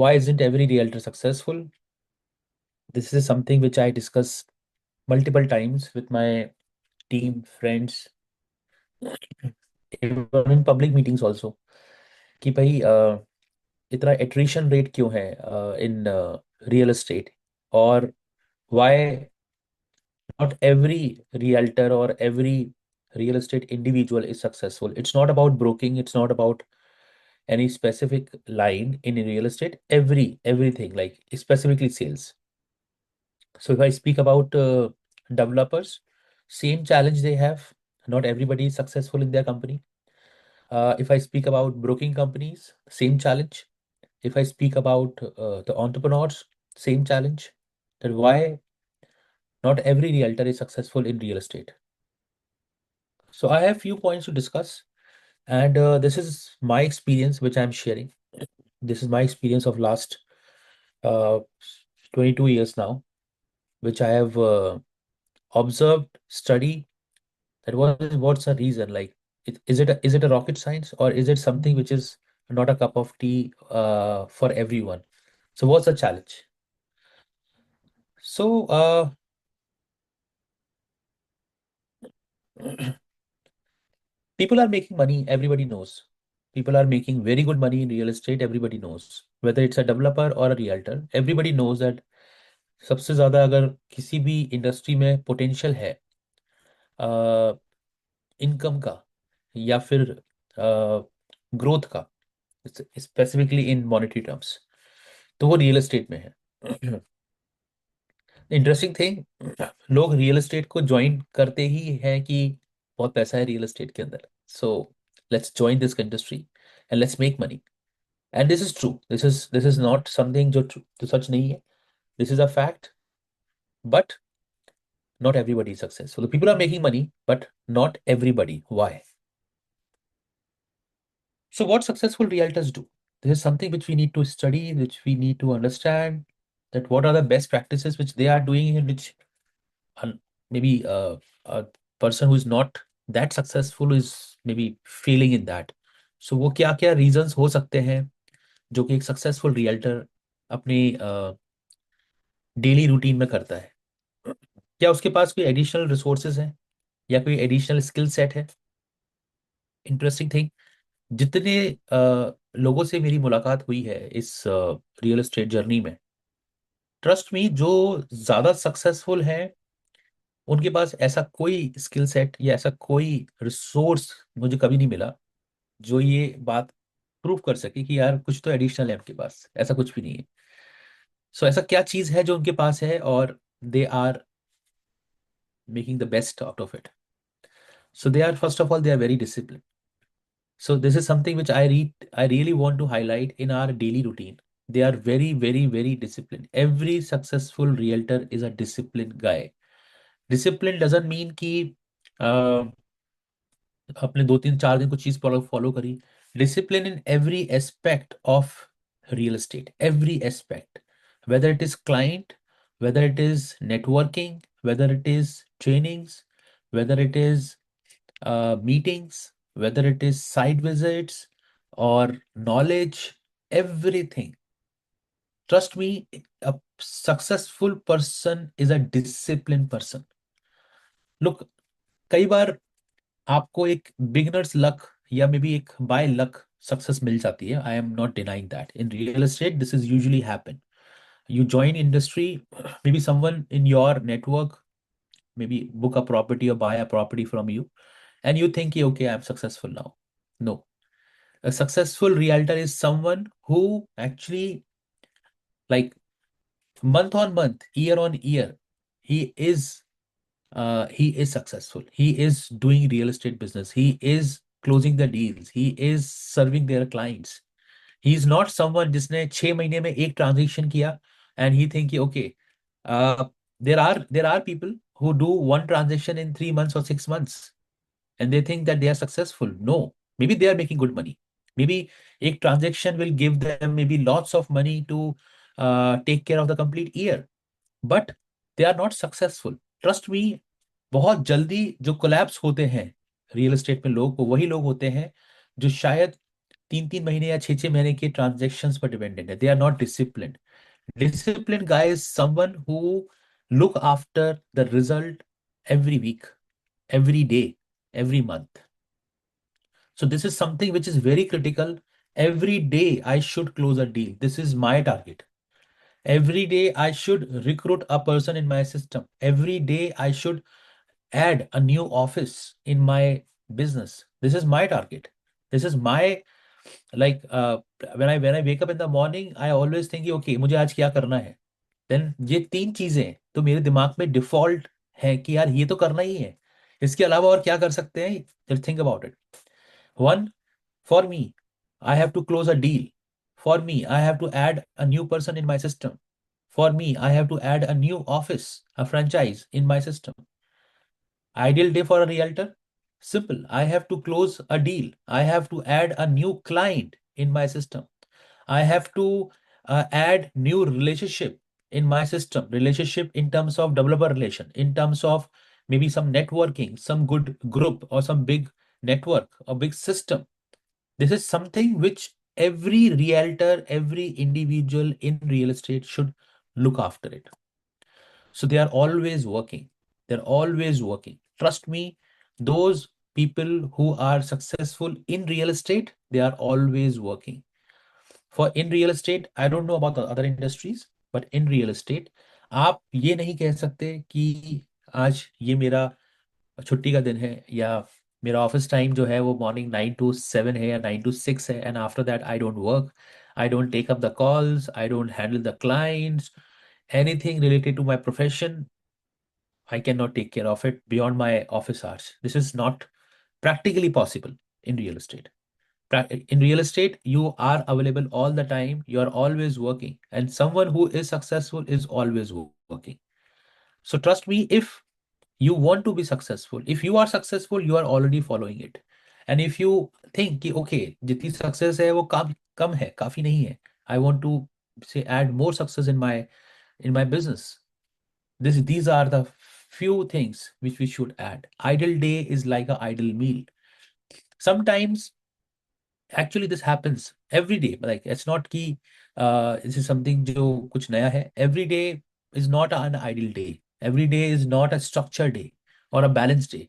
Why isn't every realtor successful? This is something which I discuss multiple times with my team, friends, even in public meetings also. कि भाई इतना attrition rate क्यों है इन real estate, और why not every realtor और every real estate individual is successful. It's not about broking, it's not about any specific line in real estate. Everything, like specifically sales. So if I speak about developers, same challenge they have. Not everybody is successful in their company. If I speak about broking companies, same challenge. If I speak about the entrepreneurs, same challenge. That why not every realtor is successful in real estate. So I have few points to discuss, and this is my experience which I'm sharing. This is my experience of last uh, 22 years now, which I have observed, study. That what's the reason? Like, is it a rocket science, or is it something which is not a cup of tea for everyone? So what's the challenge? So people are making money. Everybody knows. People are making very good money in real estate. Everybody knows. Whether it's a developer or a realtor, everybody knows that सबसे ज्यादा अगर किसी भी industry में potential है income का या फिर ग्रोथ का, स्पेसिफिकली इन मॉनेटरी टर्म्स, तो वो रियल एस्टेट में है। इंटरेस्टिंग थिंग, लोग रियल एस्टेट को ज्वाइन करते ही हैं कि बहुत पैसा है रियल एस्टेट के अंदर, so let's join this industry and let's make money. And this is true, this is not something जो सच नहीं है, this is a fact. But not everybody is successful. The people are making money, but not everybody. Why? So what successful realtors do? This is something which we need to study, which we need to understand, that what are the best practices which they are doing, and which maybe a person who is not that successful is maybe failing in that. So वो क्या क्या reasons हो सकते हैं जो कि एक successful realtor अपनी डेली रूटीन में करता है? क्या उसके पास कोई एडिशनल रिसोर्सेज हैं या कोई एडिशनल स्किल सेट है? इंटरेस्टिंग थिंग, जितने लोगों से मेरी मुलाकात हुई है इस रियल एस्टेट जर्नी में, ट्रस्ट मी, जो ज्यादा सक्सेसफुल है उनके पास ऐसा कोई स्किल सेट या ऐसा कोई रिसोर्स मुझे कभी नहीं मिला जो ये बात प्रूव कर सके कि यार कुछ तो एडिशनल है उनके पास। ऐसा कुछ भी नहीं है। सो ऐसा क्या चीज है जो उनके पास है और they are making the best out of it? So they are, first of all, they are very discipline. So this is something which I really want to highlight in our daily routine. They are very, very, very disciplined. Every successful realtor is a disciplined guy. Discipline doesn't mean कि uh, आपने 2 3 4 दिन कुछ चीज follow करी. Discipline in every aspect of real estate, every aspect, whether it is client, whether it is networking, whether it is trainings, whether it is meetings, whether it is site visits or knowledge, everything. Trust me, a successful person is a disciplined person. Look, कई बार आपको एक beginners luck या may be एक by luck success मिल जाती है. I am not denying that. In real estate this is usually happen. You join industry, maybe someone in your network maybe book a property or buy a property from you, and you think, okay, I'm successful now. No. A successful realtor is someone who actually, like, month on month, year on year, he is he is successful. He is doing real estate business. He is closing the deals. He is serving their clients. He is not someone जिसने 6 महीने में एक transaction किया and he think कि, okay, there are people who do one transaction in 3 months or 6 months and they think that they are successful. No, maybe they are making good money. Maybe a transaction will give them maybe lots of money to take care of the complete year, but they are not successful. Trust me, बहुत जल्दी जो collapse होते हैं real estate में लोग, वो वही लोग होते हैं जो शायद तीन तीन महीने या छह छह महीने के ट्रांजेक्शन्स पर डिपेंडेंट है, they are not discipline. Disciplined guy is someone who look after the result every week, every day, every month. So this is something which is very critical. Every day I should close a deal. This is my target. Every day I should recruit a person in my system. Every day I should add a new office in my business. This is my target. This is my like when I wake up in the morning, I always think कि okay मुझे आज क्या करना है। Then ये तीन चीजें तो मेरे दिमाग में डिफॉल्ट है कि यार ये तो करना ही है। इसके अलावा और क्या कर सकते हैं, just think about it. One, for me I have to close a deal. For me I have to add a new person in my system. For me I have to add a new office, a franchise in my system. Ideal day for a realtor? Simple. I have to close a deal. I have to add a new client in my system. I have to add new relationship in my system. Relationship in terms of developer relation, in terms of maybe some networking, some good group or some big network or big system. This is something which every realtor, every individual in real estate should look after it. So they are always working. They're always working. Trust me, those people who are successful in real estate, they are always working. For in real estate, I don't know about the other industries, but in real estate, आप ये नहीं कह सकते कि आज ये मेरा छुट्टी का दिन है, या मेरा ऑफिस टाइम जो है वो मॉर्निंग 9 to 7 है या 9 to 6 है, and after that I don't work, I don't take up the calls, I don't handle the clients, anything related to my profession, I cannot take care of it beyond my office hours. This is not practically possible in real estate. In real estate, you are available all the time. You are always working. And someone who is successful is always working. So trust me, if you want to be successful, if you are successful, you are already following it. And if you think कि okay, जितनी success है वो कम है, काफी नहीं है, I want to say add more success in my business. These are the few things which we should add. Idle day is like a idle meal. Sometimes, actually, this happens every day. Like it's not कि this is something जो कुछ नया है. Every day is not an ideal day. Every day is not a structured day or a balanced day.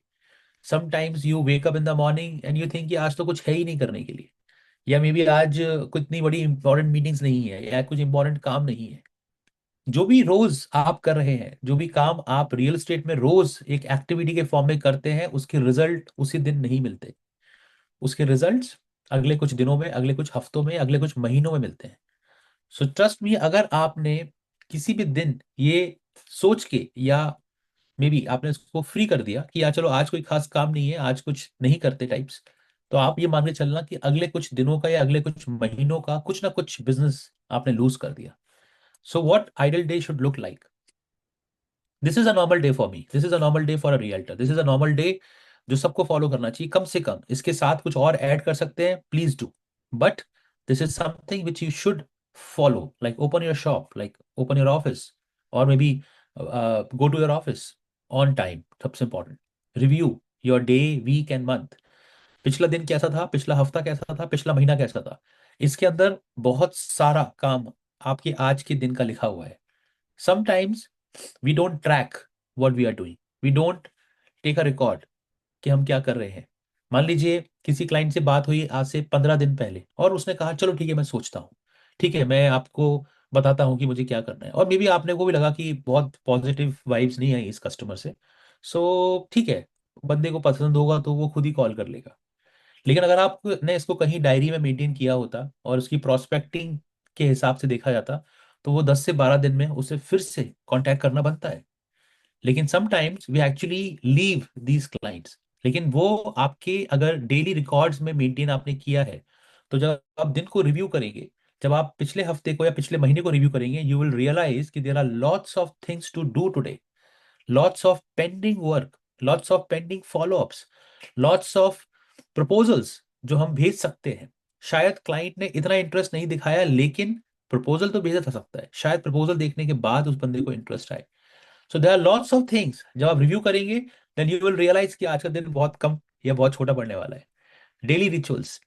Sometimes you wake up in the morning and you think कि आज तो कुछ है ही नहीं करने के लिए, या मे बी आज कुछ इतनी बड़ी इंपॉर्टेंट मीटिंग्स नहीं है या कुछ इंपॉर्टेंट काम नहीं है। जो भी रोज आप कर रहे हैं, जो भी काम आप रियल एस्टेट में रोज एक एक्टिविटी के फॉर्म में करते हैं, उसके रिजल्ट उसी दिन नहीं मिलते। उसके रिजल्ट्स अगले कुछ दिनों में, अगले कुछ हफ्तों में, अगले कुछ महीनों में मिलते हैं। सो ट्रस्ट मी, अगर आपने किसी भी दिन ये सोच के, या मे बी आपने उसको फ्री कर दिया कि यार चलो आज कोई खास काम नहीं है, आज कुछ नहीं करते टाइप्स, तो आप ये मान के चलना कि अगले कुछ दिनों का या अगले कुछ महीनों का कुछ ना कुछ बिजनेस आपने लूज कर दिया। So what ideal day should look like? This is a normal day for me, this is a normal day for a realtor, this is a normal day जो सबको फॉलो करना चाहिए कम से कम। इसके साथ कुछ और ऐड कर सकते हैं, please do, but this is something which you should follow. Like open your shop, like open your office, और may be go to your office on time. सबसे important, review your day, week and month. पिछला दिन कैसा था, पिछला हफ्ता कैसा था, पिछला महीना कैसा था। इसके अंदर बहुत सारा काम आपके आज के दिन का लिखा हुआ है। Sometimes we don't track what we are doing, we don't take a record कि हम क्या कर रहे हैं। मान लीजिए किसी क्लाइंट से बात हुई आज से 15 दिन पहले, और उसने कहा चलो ठीक है मैं सोचता हूँ, ठीक है मैं आपको बताता हूँ कि मुझे क्या करना है, और मे बी आपने को भी लगा कि बहुत पॉजिटिव वाइब्स नहीं आई इस कस्टमर से। सो ठीक है, बंदे को पसंद होगा तो वो खुद ही कॉल कर लेगा। लेकिन अगर आपने इसको कहीं डायरी में मेंटेन किया होता और उसकी प्रोस्पेक्टिंग के हिसाब से देखा जाता, तो वो 10 से 12 दिन में उसे फिर से कांटेक्ट करना बनता है। लेकिन sometimes we actually leave these clients. लेकिन वो आपके अगर डेली रिकॉर्ड्स में मेंटेन आपने किया है, तो जब आप दिन को रिव्यू करेंगे, जब आप पिछले हफ्ते को या पिछले महीने को रिव्यू करेंगे, यू विल रियलाइज कि there are lots of things to do today, lots of pending work, lots of pending follow-ups, lots of proposals जो हम भेज सकते हैं। शायद क्लाइंट ने इतना इंटरेस्ट नहीं दिखाया, लेकिन प्रपोजल तो भेजा जा सकता है, शायद प्रपोजल देखने के बाद उस बंदे को इंटरेस्ट आए। So there are lots of things, जब आप रिव्यू करेंगे देन यू विल रियलाइज कि आज का दिन बहुत कम या बहुत छोटा पड़ने वाला है। Daily rituals,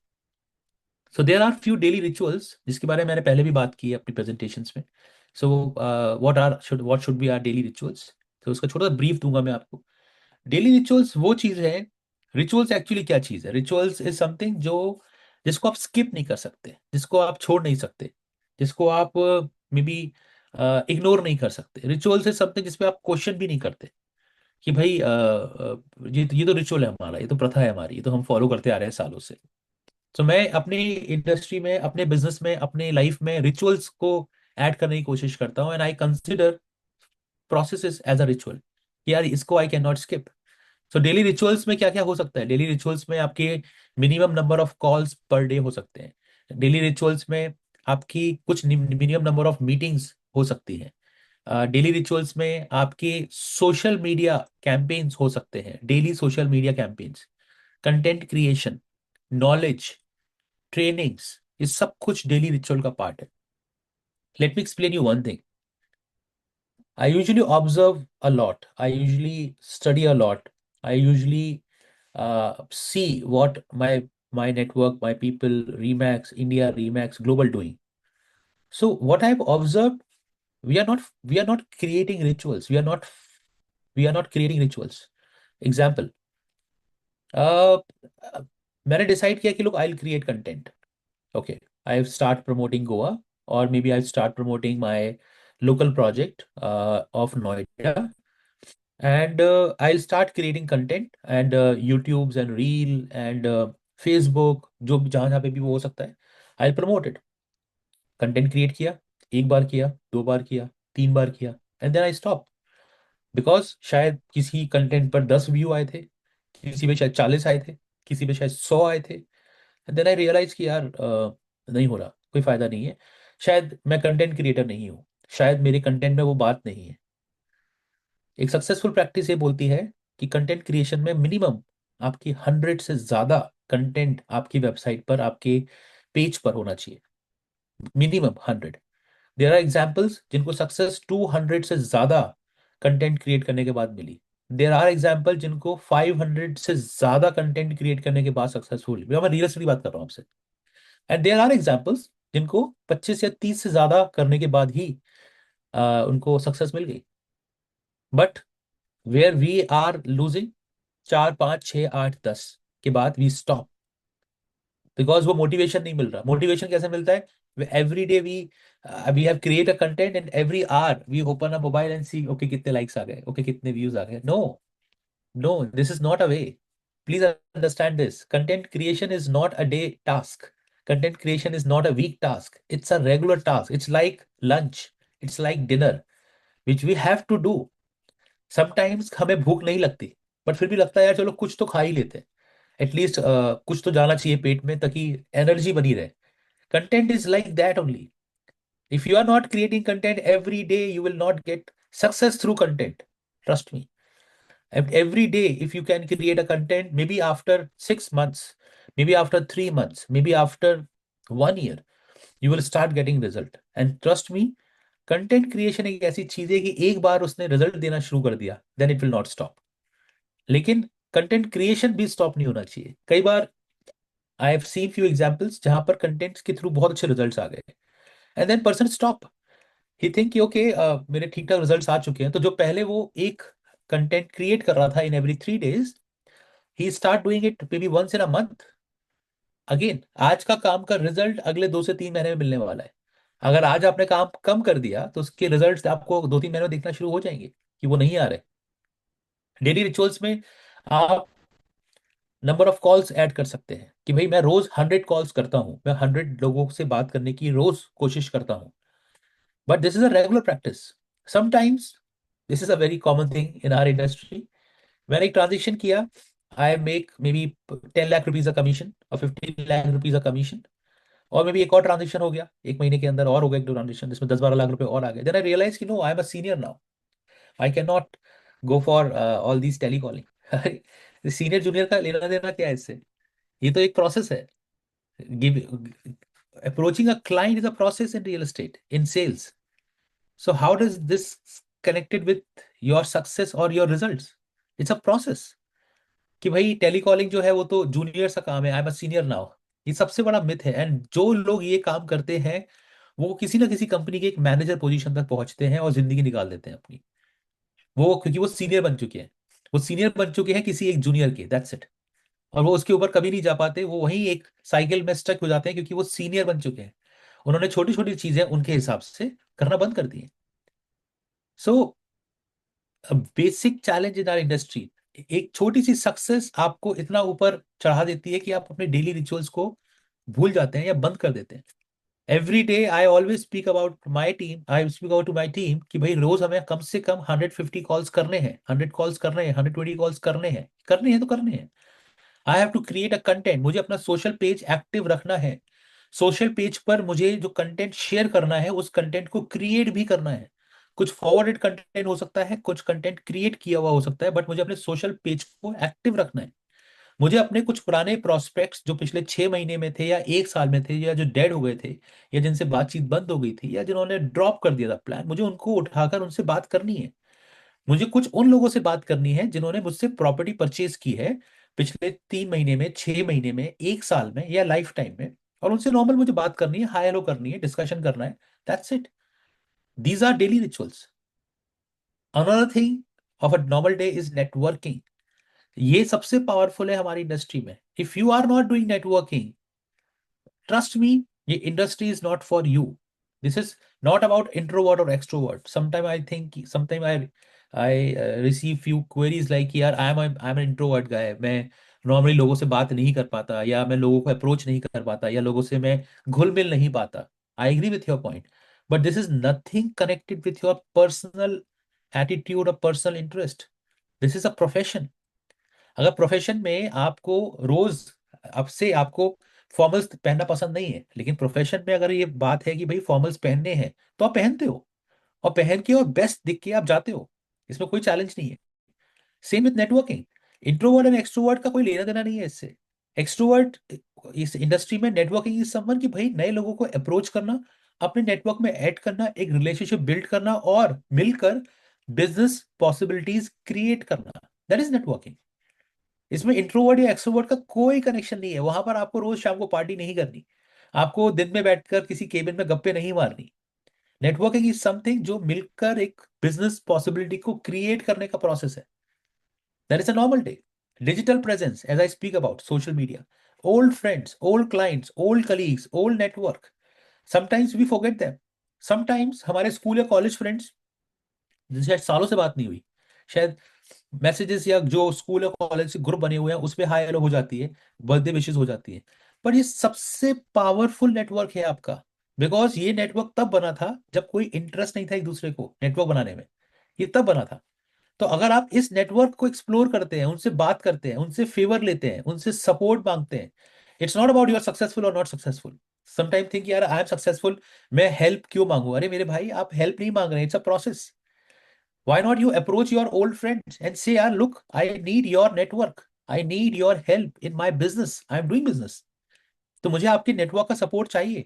so there are few daily rituals जिसके बारे में मैंने पहले भी बात की है अपनी प्रेजेंटेशंस में. So what should be our daily rituals. तो उसका छोटा सा ब्रीफ दूंगा मैं आपको. डेली रिचुअल्स वो चीज है. रिचुअल्स एक्चुअली क्या चीज है? रिचुअल्स इज समथिंग जो जिसको आप स्किप नहीं कर सकते, जिसको आप छोड़ नहीं सकते, जिसको आप मे बी इग्नोर नहीं कर सकते. रिचुअल्स इज समथिंग जिसपे आप क्वेश्चन भी नहीं करते कि भाई ये तो रिचुअल है हमारा, ये तो प्रथा है हमारी, ये तो हम फॉलो करते आ रहे हैं सालों से. तो मैं अपनी इंडस्ट्री में, अपने बिजनेस में, अपने लाइफ में रिचुअल्स को ऐड करने की कोशिश करता हूँ. And I consider process as a ritual. यार इसको I can not skip. So daily rituals में क्या क्या हो सकता है? डेली रिचुअल्स में आपके minimum number of calls per day हो सकते हैं. डेली रिचुअल्स में आपकी कुछ मिनिमम नंबर ऑफ मीटिंग्स हो सकती हैं. डेली रिचुअल्स में आपके सोशल मीडिया कैंपेन्स हो सकते हैं. Daily social media campaigns, content creation, knowledge, trainings, ये सब कुछ डेली रिचुअल का पार्ट है. Let me explain you one thing. I usually observe a lot. I usually study a lot. I usually see what my network, my people, Remax, India, Remax, Global doing. So what I've observed, we are not creating rituals. We are not creating rituals. Example, uh, मैंने decide किया कि लोग I create content. Okay, I start promoting Goa, और may be I start promoting my local project of Noida, and I'll start creating content and YouTube's and Reel and Facebook, जो भी जहाँ जहाँ पे भी वो हो सकता है, I'll promote it. Content create किया, एक बार किया, दो बार किया, तीन बार किया, and then I stop. Because शायद किसी कंटेंट पर 10 व्यू आए थे, किसी पे शायद 40 आए थे, किसी पे शायद 100 आए थे. एंड देन आई रियलाइज कि यार नहीं हो रहा, कोई फायदा नहीं है. शायद मैं कंटेंट क्रिएटर नहीं हूँ, शायद मेरे कंटेंट में वो बात नहीं है. एक सक्सेसफुल प्रैक्टिस ये बोलती है कि कंटेंट क्रिएशन में मिनिमम आपकी 100 से ज्यादा कंटेंट आपकी वेबसाइट पर, आपके पेज पर होना चाहिए. मिनिमम 100. देयर आर एग्जाम्पल्स जिनको सक्सेस 200 से ज्यादा कंटेंट क्रिएट करने के बाद मिली. देयर आर एग्जाम्पल जिनको 500 से ज्यादा कंटेंट क्रिएट करने के बाद सक्सेसफुल. मैं रियलिस्टिकली बात कर रहा हूँ आपसे. एंड देयर आर एग्जाम्पल्स जिनको 25 या 30 से ज्यादा करने के बाद ही उनको सक्सेस मिल गई. But where we are losing, 4 5 6 8 10 के बाद वी स्टॉप. बिकॉज वो मोटिवेशन नहीं मिल रहा. मोटिवेशन कैसे मिलता है? Every day we have create a content and every hour we open a mobile and see, okay कितने लाइक्स आ गए, ओके कितने व्यूज आ गए. No, no, this is not a way. Please understand this. Content creation is not a day task. Content creation is not a week task. It's a regular task. It's like lunch, it's like dinner which we have to do. Sometimes हमें भूख नहीं लगती, but फिर भी लगता है यार चलो कुछ तो खा ही लेते हैं. एटलीस्ट कुछ तो जाना चाहिए पेट में ताकि एनर्जी बनी रहे. Content is like that only. If you are not creating content every day, you will not get success through content. Trust me. Every day, if you can create a content, maybe after 6 months, maybe after 3 months, maybe after 1 year, you will start getting result. And trust me, content creation एक ऐसी चीज है कि एक बार उसने result देना शुरू कर दिया, then it will not stop. लेकिन कंटेंट क्रिएशन भी स्टॉप नहीं होना चाहिए. कई बार I have seen few examples जहां पर कंटेंट के थ्रू बहुत अच्छे रिजल्ट्स आ गए, and then person stop. He think कि ओके मेरे ठीक ठाक रिजल्ट्स आ चुके हैं. तो जो पहले वो एक कंटेंट क्रिएट कर रहा था in every 3 days, he start doing it maybe once in a month. Again, आज का काम का रिजल्ट अगले 2 से 3 महीने में मिलने वाला है. अगर आज आपने काम कम कर दिया तो उसके रिजल्ट्स आपको 2 3 महीने में दिखना शुरू हो जाएंगे कि वो नहीं आ रहे. डेली रिचुअल्स में आप नंबर ऑफ कॉल्स ऐड कर सकते हैं कि भाई मैं रोज 100 कॉल्स करता हूं, मैं 100 लोगों से बात करने की रोज कोशिश करता हूं. But this is a regular practice. Sometimes this is a very common thing in our industry. मैंने एक ट्रांजेक्शन किया, I make maybe 10 lakh rupees a commission और 15 लाख रुपीज अ कमीशन. और मे बी एक और ट्रांजेक्शन हो गया एक महीने के अंदर, और हो गया एक दो ट्रांजेक्शन जिसमें 10 12 लाख रुपए और आ गए. देन आई रियलाइज कि no, I am a senior now. I can not go for all these tele calling. Senior junior का लेना देना क्या है इससे? ये तो एक प्रोसेस है. Give approaching a client is a process in real estate, in sales. So how does this connected with your success और your results? It's a process. कि भाई टेलीकॉलिंग जो है वो तो जूनियर सा काम है, आई एम अ सीनियर नाउ. ये सबसे बड़ा मिथ है। एंड जो लोग ये काम करते हैं वो किसी ना किसी कंपनी के एक मैनेजर पोजीशन तक पहुंचते हैं और जिंदगी निकाल देते हैं अपनी। वो क्योंकि वो सीनियर बन चुके हैं, वो सीनियर बन चुके हैं किसी एक जूनियर के, दैट्स इट। और वो उसके ऊपर कभी नहीं जा पाते, वो वहीं एक साइकिल में स्टक हो जाते हैं क्योंकि वो सीनियर बन चुके हैं। उन्होंने छोटी छोटी चीजें उनके हिसाब से करना बंद कर दी है। So basic challenge in our industry, एक छोटी सी सक्सेस आपको इतना ऊपर चढ़ा देती है कि आप अपने डेली रिचुअल्स को भूल जाते हैं या बंद कर देते हैं। Every day I always speak about my team, I speak about to my team कि भाई रोज हमें कम से कम 150 कॉल्स करने हैं, 100 कॉल्स करने हैं, 120 कॉल्स करने हैं तो करने हैं। I have to create a content, मुझे अपना सोशल पेज एक्टिव रखना है। सोशल पेज पर मुझे जो कंटेंट शेयर करना है उस कंटेंट को क्रिएट भी करना है। कुछ फॉरवर्डेड कंटेंट हो सकता है, कुछ कंटेंट क्रिएट किया हुआ हो सकता है, बट मुझे अपने सोशल पेज को एक्टिव रखना है। मुझे अपने कुछ पुराने प्रोस्पेक्ट्स जो पिछले 6 महीने में थे या एक साल में थे या जो डेड हो गए थे या जिनसे बातचीत बंद हो गई थी या जिन्होंने ड्रॉप कर दिया था प्लान, मुझे उनको उठाकर उनसे बात करनी है। मुझे कुछ उन लोगों से बात करनी है जिन्होंने मुझसे प्रॉपर्टी परचेज की है पिछले 3 महीने में, 6 महीने में, एक साल में या लाइफ टाइम में। और उनसे नॉर्मल मुझे बात करनी है, हाय हेलो करनी है, डिस्कशन करना है, that's it. These are daily rituals. Another thing of a normal day is networking. ये सबसे पावरफुल है हमारी इंडस्ट्री में। If you are not doing networking, trust me, ये industry is not for you. This is not about introvert और extrovert. Sometime I think, sometime I receive few queries like यार I am an introvert guy, मैं normally लोगों से बात नहीं कर पाता या मैं लोगों को अप्रोच नहीं कर पाता या लोगों से मैं घुल मिल नहीं पाता। I agree with your point, but this is nothing connected with your personal attitude और personal interest. This is a profession. अगर प्रोफेशन में आपको रोज, अब से आपको फॉर्मल्स पहनना पसंद नहीं है, लेकिन प्रोफेशन में अगर ये बात है कि भाई फॉर्मल्स पहनने हैं तो आप पहनते हो, और पहन के और बेस्ट दिख के आप जाते हो। इसमें कोई चैलेंज नहीं है। Same with networking. Introvert and extrovert का कोई लेना देना नहीं है इससे। एक्सट्रोवर्ट इस इंडस्ट्री में नेटवर्किंग इज समवन कि भाई नए लोगों को अप्रोच करना, अपने नेटवर्क में ऐड करना, एक रिलेशनशिप बिल्ड करना और मिलकर बिजनेस पॉसिबिलिटीज क्रिएट करना, दैट इज नेटवर्किंग। इसमें इंट्रोवर्ट या एक्सट्रोवर्ट का कोई कनेक्शन नहीं है। वहां पर आपको रोज शाम को पार्टी नहीं करनी, आपको दिन में बैठकर किसी केबिन में गप्पे नहीं मारनी। नेटवर्किंग इज समथिंग जो मिलकर एक बिजनेस पॉसिबिलिटी को क्रिएट करने का प्रोसेस है। That is a normal day. Digital presence, as I speak about social media, old friends, old clients, old colleagues, old network, sometimes we forget them. Sometimes हमारे school या college friends जिनसे शायद सालों से बात नहीं हुई, शायद मैसेजेस या जो स्कूल या कॉलेज से ग्रुप बने हुए हैं उस पे हाई हेलो हो जाती है, बर्थडे विशेस हो जाती है। पर ये सबसे पावरफुल नेटवर्क है आपका, बिकॉज ये नेटवर्क तब बना था जब कोई इंटरेस्ट नहीं था एक दूसरे को नेटवर्क बनाने में। ये तब बना था। तो अगर आप इस नेटवर्क को एक्सप्लोर करते हैं, उनसे बात करते हैं, उनसे फेवर लेते हैं, उनसे सपोर्ट मांगते हैं, it's not about you are successful और नॉट सक्सेसफुल। समटाइम थिंक यार आई एम सक्सेसफुल, मैं हेल्प क्यों मांगू? अरे मेरे भाई, आप हेल्प नहीं मांग रहे हैं, it's a process. Why not you approach your old friends and say, "Yeah, look, I need your network. I need your help in my business. I'm doing business." तो मुझे आपके नेटवर्क का सपोर्ट चाहिए।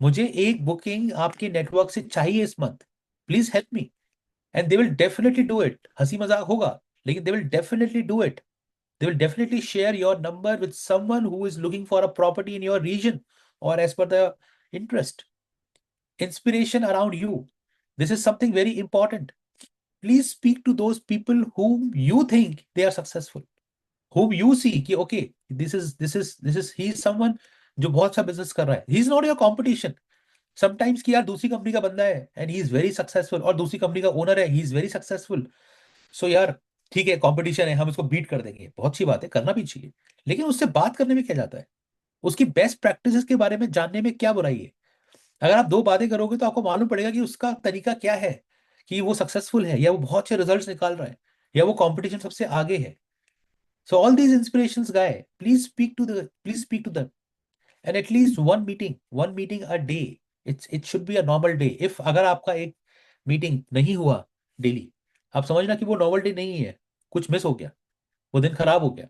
मुझे एक बुकिंग आपके network से चाहिए इस month. Please help me. And they will definitely do it. हंसी मजाक होगा, लेकिन they will definitely do it. They will definitely share your number with someone who is looking for a property in your region or as per the interest. Inspiration around you. This is something very important. Please speak to those people whom you think they are successful, whom you see कि okay, this is he is someone जो बहुत सा business कर रहा है। he is not your competition. Sometimes कि यार दूसरी कंपनी का बंदा है and he is very successful, और दूसरी कंपनी का ओनर है, ही इज वेरी सक्सेसफुल। सो यार ठीक है, कंपटीशन है, हम इसको बीट कर देंगे, बहुत सी बात है, करना भी चाहिए। लेकिन उससे बात करने में क्या जाता है? उसकी बेस्ट प्रैक्टिसेस के बारे में जानने में क्या बुराई है? अगर आप दो बातें करोगे तो आपको मालूम पड़ेगा कि उसका तरीका क्या है, कि वो सक्सेसफुल है या वो बहुत अच्छे रिजल्ट्स निकाल रहा है या वो कंपटीशन सबसे आगे है। So all these inspirations guy, please speak to them, and at least one meeting a day. It should be a normal day. If अगर आपका एक मीटिंग नहीं हुआ डेली, आप समझना कि वो नॉर्मल डे नहीं है, कुछ मिस हो गया, वो दिन खराब हो गया।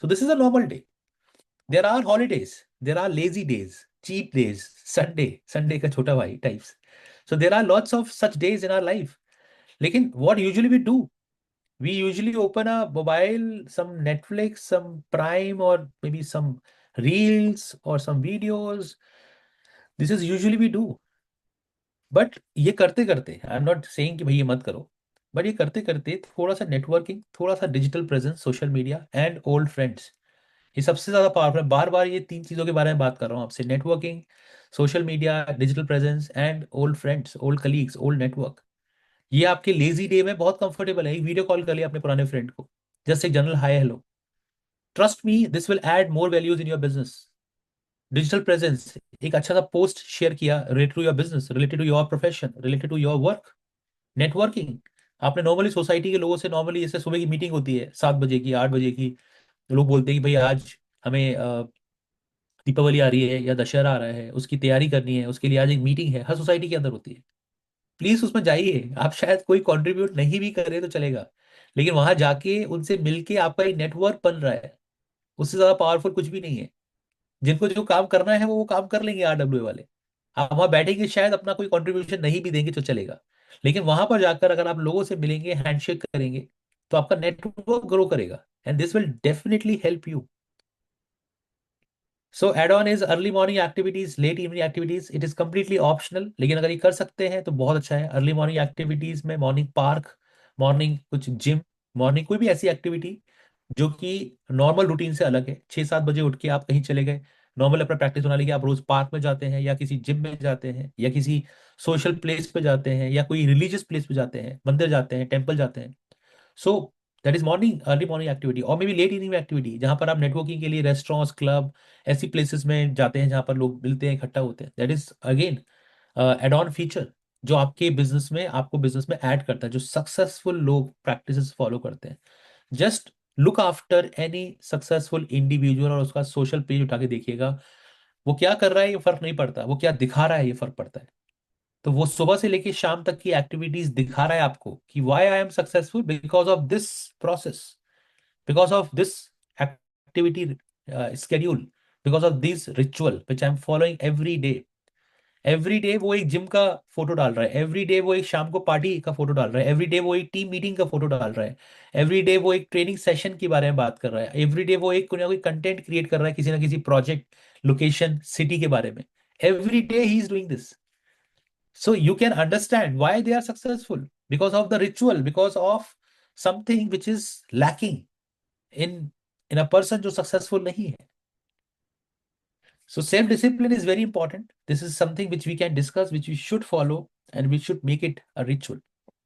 So this is a normal day. There are holidays, there are lazy days, cheat days, Sunday का छोटा भाई types. So there are lots of such days in our life. लेकिन what usually we do, we usually open a mobile, some Netflix, some Prime, or maybe some reels or some videos. This is usually we do. But ये करते करते, I am not saying कि भाई ये मत करो, but ये करते करते थोड़ा सा नेटवर्किंग, थोड़ा सा digital presence, social media and old friends, ये सबसे ज्यादा पावरफुल है। बार बार ये तीन चीजों के बारे में बात कर रहा हूँ आपसे, networking, social media, digital presence and old friends, old colleagues, old network. ये आपके लेजी डे में बहुत कंफर्टेबल है। एक वीडियो कॉल कर लिया अपने पुराने फ्रेंड को, जस्ट एक general hi hello. Trust me, this will add more values in your business. Digital presence, एक अच्छा सा पोस्ट शेयर किया related to your business, related to your profession, related to your work. Networking, आपने normally society के लोगों से, normally जैसे सुबह की मीटिंग होती है 7 बजे की, 8 बजे की, तो लोग बोलते हैं कि भाई आज हमें दीपावली आ रही है या दशहरा आ रहा है, उसकी तैयारी करनी है, उसके लिए आज एक मीटिंग है, हर सोसाइटी के अंदर होती है। प्लीज उसमें जाइए। आप शायद कोई कंट्रीब्यूट नहीं भी करें तो चलेगा, लेकिन वहां जाके उनसे मिलके आपका एक नेटवर्क बन रहा है। उससे ज्यादा पावरफुल कुछ भी नहीं है। जिनको जो काम करना है वो काम कर लेंगे RWA वाले। आप वहां बैठेंगे, शायद अपना कोई कंट्रीब्यूशन नहीं भी देंगे तो चलेगा, लेकिन वहां पर जाकर अगर आप लोगों से मिलेंगे, हैंडशेक करेंगे, तो आपका नेटवर्क ग्रो करेगा, and this will definitely help you. So add on is early morning activities, late evening activities, it is completely optional, लेकिन अगर ये कर सकते हैं तो बहुत अच्छा है। अर्ली मॉर्निंग एक्टिविटीज में मॉर्निंग पार्क, मॉर्निंग कुछ जिम, मॉर्निंग कोई भी ऐसी एक्टिविटी जो कि नॉर्मल रूटीन से अलग है। 6-7 बजे उठ के आप कहीं चले गए, नॉर्मल अपना प्रैक्टिस बना ली कि आप रोज पार्क में जाते हैं, या किसी जिम में जाते हैं, या किसी सोशल प्लेस पे जाते हैं, या कोई रिलीजियस प्लेस पे जाते हैं, मंदिर जाते हैं, टेम्पल जाते हैं। So that is morning, early morning activity. और may be late evening activity, जहां पर आप नेटवर्किंग के लिए रेस्टोरेंट्स, क्लब, ऐसी प्लेसेस में जाते हैं जहां पर लोग मिलते हैं, इकट्ठा होते हैं। That is again add on feature, जो आपके बिजनेस में, आपको बिजनेस में ऐड करता है, जो सक्सेसफुल लोग प्रैक्टिसेस फॉलो करते हैं। Just look after any successful individual और उसका सोशल पेज उठा के देखिएगा, वो क्या कर रहा है ये फर्क नहीं पड़ता, वो क्या दिखा रहा है ये फर्क पड़ता है। तो वो सुबह से लेके शाम तक की एक्टिविटीज दिखा रहा है आपको कि why I am successful, because of this process, because of this activity schedule, because of this ritual which I am following every day. Every day वो एक जिम का फोटो डाल रहा है, एवरी डे वो एक शाम को पार्टी का फोटो डाल रहा है, एवरी डे वो एक टीम मीटिंग का फोटो डाल रहा है, एवरी डे वो एक ट्रेनिंग सेशन के बारे में बात कर रहा है, एवरी डे वो एक कोई ना कोई कंटेंट क्रिएट कर रहा है किसी ना किसी प्रोजेक्ट, लोकेशन, सिटी के बारे में। Every day he is doing this. So you can understand why they are successful, because of the ritual, because of something which is lacking in a person जो successful नहीं है। So self discipline is very important. This is something which we can discuss, which we should follow, and we should make it a ritual.